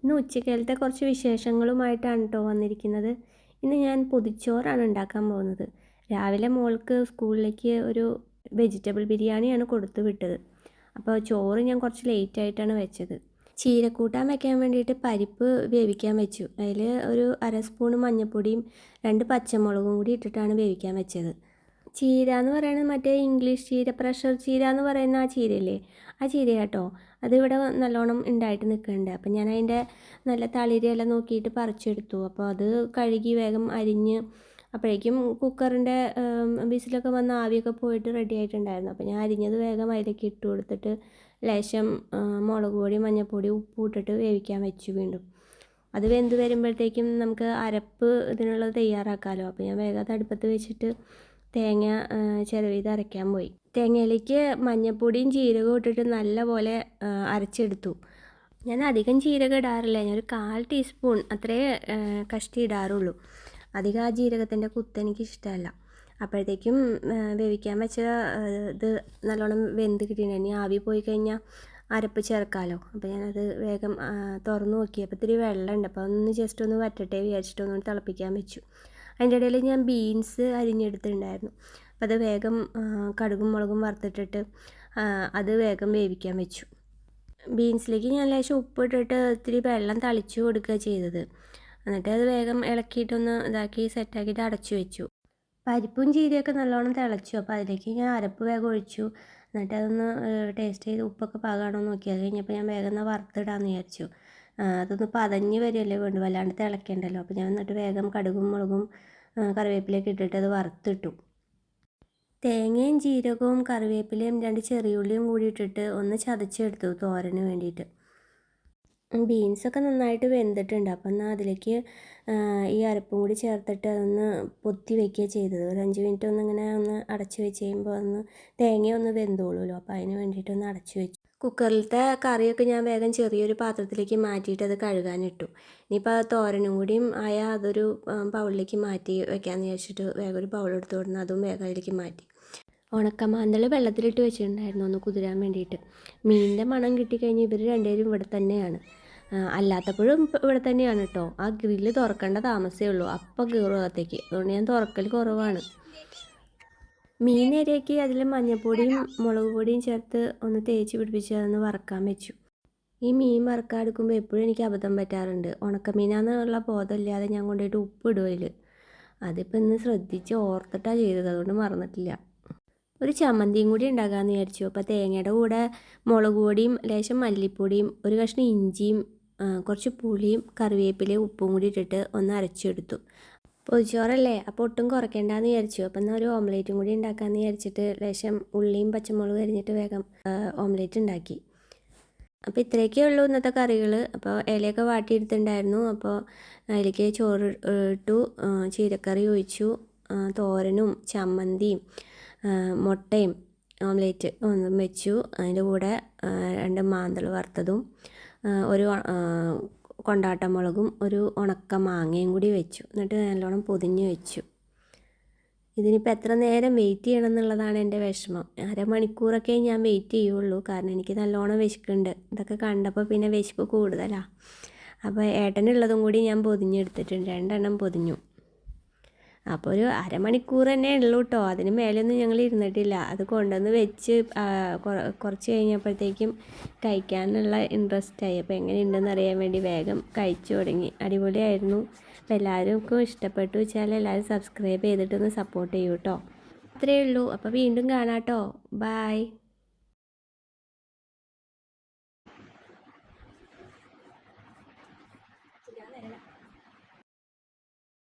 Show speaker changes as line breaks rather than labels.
ഇന്ന് ഉച്ചക്കലത്തെ കുറച്ച് വിശേഷങ്ങളുമായിട്ടാണ് കേട്ടോ വന്നിരിക്കുന്നത്. ഇന്ന് ഞാൻ പൊതിച്ചോറാണ് ഉണ്ടാക്കാൻ പോകുന്നത്. രാവിലെ മോൾക്ക് സ്കൂളിലേക്ക് ഒരു വെജിറ്റബിൾ ബിരിയാണിയാണ് കൊടുത്തു വിട്ടത്. അപ്പോൾ ചോറ് ഞാൻ കുറച്ച് ലേറ്റായിട്ടാണ് വെച്ചത്. ചീരക്കൂട്ടാൻ വെക്കാൻ വേണ്ടിയിട്ട് പരിപ്പ് വേവിക്കാൻ വെച്ചു. അതിൽ ഒരു അര സ്പൂൺ മഞ്ഞൾപ്പൊടിയും 2 പച്ചമുളകും കൂടി ഇട്ടിട്ടാണ് വേവിക്കാൻ വെച്ചത്. ചീര എന്ന് പറയുന്നത് മറ്റേ ഇംഗ്ലീഷ് ചീര, പ്രഷർ ചീര എന്ന് പറയുന്ന ആ ചീരയില്ലേ, ആ ചീര കേട്ടോ. അതിവിടെ നല്ലോണം ഉണ്ടായിട്ട് നിൽക്കുന്നുണ്ട്. അപ്പം ഞാൻ അതിൻ്റെ നല്ല തളിരെല്ലാം നോക്കിയിട്ട് പറിച്ചെടുത്തു. അപ്പോൾ അത് കഴുകി വേഗം അരിഞ്ഞ് അപ്പോഴേക്കും കുക്കറിൻ്റെ വിസിലൊക്കെ വന്ന് ആവിയൊക്കെ പോയിട്ട് റെഡി ആയിട്ടുണ്ടായിരുന്നു. അപ്പോൾ ഞാൻ അരിഞ്ഞത് വേഗം അതിലേക്ക് ഇട്ട് കൊടുത്തിട്ട് ലേശം മുളക് പൊടി, മഞ്ഞൾപ്പൊടി, ഉപ്പ് ഇട്ടിട്ട് വേവിക്കാൻ വെച്ചു വീണ്ടും. അത് വെന്ത് വരുമ്പോഴത്തേക്കും നമുക്ക് അരപ്പ് ഇതിനുള്ളത് തയ്യാറാക്കാമല്ലോ. അപ്പോൾ ഞാൻ വേഗം അത് അടുപ്പത്ത് വെച്ചിട്ട് തേങ്ങ ചിരവിയത് അരയ്ക്കാൻ പോയി. തേങ്ങയിലേക്ക് മഞ്ഞൾപ്പൊടിയും ജീരകവും ഇട്ടിട്ട് നല്ലപോലെ അരച്ചെടുത്തു. ഞാൻ അധികം ജീരകം ഇടാറില്ല. ഞാനൊരു 1/4 ടീസ്പൂൺ അത്രേ കഷ്ടി ഇടാറുള്ളൂ. അധികം ആ ജീരകത്തിൻ്റെ കുത്ത് എനിക്ക് ഇഷ്ടമല്ല. അപ്പോഴത്തേക്കും വേവിക്കാൻ വെച്ച ഇത് നല്ലോണം വെന്ത് കിട്ടിയിട്ടുണ്ട്. ഇനി ആവി പോയി കഴിഞ്ഞാൽ അരപ്പ് ചേർക്കാമല്ലോ. അപ്പോൾ ഞാനത് വേഗം തുറന്ന് നോക്കി. അപ്പോൾ ഇത്തിരി വെള്ളമുണ്ട്. അപ്പോൾ ഒന്ന് ജസ്റ്റ് ഒന്ന് വറ്റട്ടെ വിചാരിച്ചിട്ടൊന്ന് തിളപ്പിക്കാൻ വെച്ചു. അതിൻ്റെ ഇടയിൽ ഞാൻ ബീൻസ് അരിഞ്ഞെടുത്തിട്ടുണ്ടായിരുന്നു. അപ്പോൾ അത് വേഗം കടുകും മുളകും വറുത്തിട്ടിട്ട് അത് വേഗം വേവിക്കാൻ വെച്ചു. ബീൻസിലേക്ക് ഞാൻ ലേശം ഉപ്പിട്ടിട്ട് ഇത്തിരി വെള്ളം തളിച്ചു കൊടുക്കുക ചെയ്തത്. എന്നിട്ട് അത് വേഗം ഇളക്കിയിട്ടൊന്ന് ഇതാക്കി സെറ്റാക്കിയിട്ട് അടച്ചു വെച്ചു. പരിപ്പും ചീരയൊക്കെ നല്ലോണം തിളച്ചു. അപ്പോൾ അതിലേക്ക് ഞാൻ അരപ്പ് വേഗം ഒഴിച്ചു. എന്നിട്ട് അതൊന്ന് ടേസ്റ്റ് ചെയ്ത് ഉപ്പൊക്കെ പാകമാണോ നോക്കി. അത് കഴിഞ്ഞപ്പോൾ ഞാൻ വേഗം വറുത്തിടാമെന്ന് വിചാരിച്ചു. അതൊന്ന് പതഞ്ഞ് വരികയല്ലേ വേണ്ടു, വല്ലാണ്ട് തിളയ്ക്കണ്ടല്ലോ. അപ്പോൾ ഞാൻ എന്നിട്ട് വേഗം കടുകും മുളകും കറിവേപ്പിലയൊക്കെ ഇട്ടിട്ട് അത് വറുത്തിട്ടു. തേങ്ങയും ജീരകവും കറിവേപ്പിലയും 2 ചെറിയുള്ളിയും കൂടി ഇട്ടിട്ട് ഒന്ന് ചതച്ചെടുത്തു തോരന് വേണ്ടിയിട്ട്. ബീൻസൊക്കെ നന്നായിട്ട് വെന്തിട്ടുണ്ട്. അപ്പം എന്നാൽ അതിലേക്ക് ഈ അരപ്പും കൂടി ചേർത്തിട്ട് അതൊന്ന് പൊത്തി വയ്ക്കുക ചെയ്തത്. ഒരു 5 മിനിറ്റ് ഒന്നിങ്ങനെ ഒന്ന് അടച്ച് വെച്ച് കഴിയുമ്പോൾ ഒന്ന് തേങ്ങ ഒന്ന് വെന്തോളുമല്ലോ. അപ്പോൾ അതിന് വേണ്ടിയിട്ടൊന്ന് അടച്ച് വെച്ചു. കുക്കറിലത്തെ കറിയൊക്കെ ഞാൻ വേഗം ചെറിയൊരു പാത്രത്തിലേക്ക് മാറ്റിയിട്ട് അത് കഴുകാനിട്ടു. ഇനിയിപ്പോൾ തോരനും കൂടിയും ആയാൽ അതൊരു ബൗളിലേക്ക് മാറ്റി വെക്കാമെന്ന് വിചാരിച്ചിട്ട് വേഗം ഒരു ബൗൾ എടുത്ത് കൊടുന്ന് അതും വേഗം അതിലേക്ക് മാറ്റി. ഉണക്കമാന്തൾ വെള്ളത്തിലിട്ട് വെച്ചിട്ടുണ്ടായിരുന്നു ഒന്ന് കുതിരാൻ വേണ്ടിയിട്ട്. മീനിൻ്റെ മണം കിട്ടിക്കഴിഞ്ഞ് ഇവർ രണ്ടുപേരും ഇവിടെ തന്നെയാണ്. അല്ലാത്തപ്പോഴും ഇവിടെ തന്നെയാണ് കേട്ടോ. ആ ഗ്രില്ല് തുറക്കേണ്ട താമസമേ ഉള്ളൂ, അപ്പം കയറും അകത്തേക്ക്. അതുകൊണ്ട് ഞാൻ തുറക്കൽ കുറവാണ്. മീനരയ്ക്ക് അതിൽ മഞ്ഞൾപ്പൊടിയും മുളക് പൊടിയും ചേർത്ത് ഒന്ന് തേച്ച് പിടിപ്പിച്ച് അതൊന്ന് വറക്കാൻ വെച്ചു. ഈ മീൻ വറക്കാൻ എടുക്കുമ്പോൾ എപ്പോഴും എനിക്ക് അബദ്ധം പറ്റാറുണ്ട്. ഉണക്കമീനാന്നുള്ള ബോധമില്ലാതെ ഞാൻ കൊണ്ടുപോയിട്ട് ഉപ്പിടും അതിൽ. അതിപ്പോൾ ഇന്ന് ശ്രദ്ധിച്ച് ഓർത്തിട്ടാണ് ചെയ്തത്, അതുകൊണ്ട് മറന്നിട്ടില്ല. ഒരു ചമ്മന്തിയും കൂടി ഉണ്ടാക്കാമെന്ന് വിചാരിച്ചു. അപ്പോൾ തേങ്ങയുടെ കൂടെ മുളക് പൊടിയും ലേശം മല്ലിപ്പൊടിയും ഒരു കഷ്ണം ഇഞ്ചിയും കുറച്ച് പുളിയും കറിവേപ്പിലയും ഉപ്പും കൂടി ഇട്ടിട്ട് ഒന്ന് അരച്ചെടുത്തു. പൊതിച്ചോറല്ലേ, അപ്പോൾ ഒട്ടും കുറയ്ക്കേണ്ടെന്ന് വിചാരിച്ചു. അപ്പം എന്നാൽ ഒരു ഓംലേറ്റും കൂടി ഉണ്ടാക്കാമെന്ന് വിചാരിച്ചിട്ട് ലേശം ഉള്ളിയും പച്ചമുളകും അരിഞ്ഞിട്ട് വേഗം ഓംലേറ്റ് ഉണ്ടാക്കി. അപ്പോൾ ഇത്രയൊക്കെ ഉള്ളൂ ഇന്നത്തെ കറികൾ. അപ്പോൾ ഇലയൊക്കെ വാട്ടിയെടുത്തിട്ടുണ്ടായിരുന്നു. അപ്പോൾ അതിലേക്ക് ചോറ് ഇട്ടു, ചീരക്കറി ഒഴിച്ചു, തോരനും ചമ്മന്തിയും മുട്ടയും ഓംലേറ്റ് ഒന്നും വെച്ചു. അതിൻ്റെ കൂടെ 2 മാന്തൾ വറുത്തതും ഒരു കൊണ്ടാട്ടമുളകും ഒരു ഉണക്ക മാങ്ങയും കൂടി വെച്ചു. എന്നിട്ട് നല്ലോണം പൊതിഞ്ഞ് വെച്ചു. ഇതിനിപ്പോൾ എത്ര നേരം വെയിറ്റ് ചെയ്യണം എന്നുള്ളതാണ് എൻ്റെ വിഷമം. അരമണിക്കൂറൊക്കെ ഞാൻ വെയിറ്റ് ചെയ്യുള്ളൂ, കാരണം എനിക്ക് നല്ലോണം വിശക്കുന്നുണ്ട്. ഇതൊക്കെ കണ്ടപ്പോൾ പിന്നെ വിശപ്പ് കൂടുതലാണ്. അപ്പോൾ ഏട്ടനുള്ളതും കൂടി ഞാൻ പൊതിഞ്ഞെടുത്തിട്ടുണ്ട്, 2 എണ്ണം പൊതിഞ്ഞു. അപ്പോൾ ഒരു അരമണിക്കൂർ തന്നെ ഉള്ളൂ കേട്ടോ. അതിന് മേലെയൊന്നും ഞങ്ങൾ ഇരുന്നിട്ടില്ല. അത് കൊണ്ടുവന്ന് വെച്ച് കുറച്ച് കഴിഞ്ഞപ്പോഴത്തേക്കും കഴിക്കാനുള്ള ഇൻട്രസ്റ്റായി. അപ്പോൾ എങ്ങനെയുണ്ടെന്ന് അറിയാൻ വേണ്ടി വേഗം കഴിച്ചു തുടങ്ങി. അടിപൊളിയായിരുന്നു. അപ്പോൾ എല്ലാവർക്കും ഇഷ്ടപ്പെട്ടു വെച്ചാൽ എല്ലാവരും സബ്സ്ക്രൈബ് ചെയ്തിട്ടൊന്ന് സപ്പോർട്ട് ചെയ്യൂ കേട്ടോ. അത്രയേ ഉള്ളൂ. അപ്പോൾ വീണ്ടും കാണാം കേട്ടോ. ബൈ.